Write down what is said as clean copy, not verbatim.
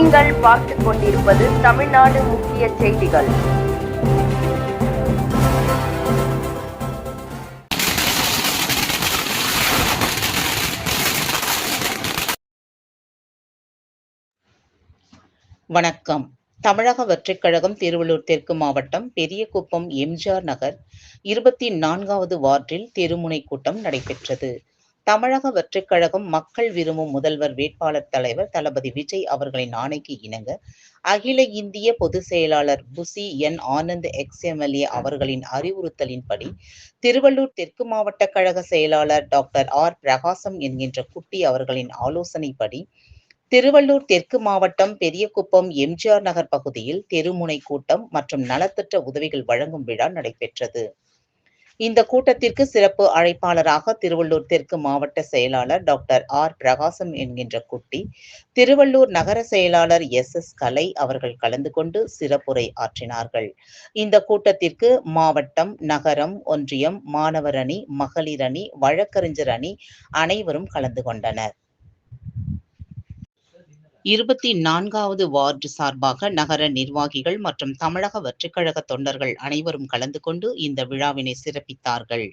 நீங்கள் பார்த்துக் கொண்டிருப்பது தமிழ்நாடு முக்கிய செய்திகள். வணக்கம். தமிழக வெற்றிக் கழகம் திருவள்ளூர் தெற்கு மாவட்டம் பெரியகுப்பம் எம்ஜிஆர் நகர் 24வது வார்டில் தெருமுனை கூட்டம் நடைபெற்றது. தமிழக வெற்றிக் கழகம் மக்கள் விரும்பும் முதல்வர் வேட்பாளர் தலைவர் தளபதி விஜய் அவர்களின் ஆணைக்கு இணங்க அகில இந்திய பொதுச் செயலாளர் புசி என். ஆனந்த் எக்ஸ்-எம்எல்ஏ அவர்களின் அறிவுறுத்தலின்படி திருவள்ளூர் தெற்கு மாவட்ட கழக செயலாளர் டாக்டர் ஆர். பிரகாசம் என்கின்ற குட்டி அவர்களின் ஆலோசனைப்படி திருவள்ளூர் தெற்கு மாவட்டம் பெரியகுப்பம் எம்ஜிஆர் நகர் பகுதியில் தெருமுனை கூட்டம் மற்றும் நலத்திட்ட உதவிகள் வழங்கும் விழா நடைபெற்றது. இந்த கூட்டத்திற்கு சிறப்பு அழைப்பாளராக திருவள்ளூர் தெற்கு மாவட்ட செயலாளர் டாக்டர் ஆர். பிரகாசம் என்கின்ற குட்டி, திருவள்ளூர் நகர செயலாளர் எஸ். கலை அவர்கள் கலந்து கொண்டு சிறப்புரை ஆற்றினார்கள். இந்த கூட்டத்திற்கு மாவட்டம், நகரம், ஒன்றியம், மாணவர் அணி, மகளிர் அணி, வழக்கறிஞர் அணி அனைவரும் கலந்து கொண்டனர். 24வது வார்டு சார்பாக நகர நிர்வாகிகள் மற்றும் தமிழக வெற்றிக் கழக தொண்டர்கள் அனைவரும் கலந்து கொண்டு இந்த விழாவினை சிறப்பித்தார்கள்.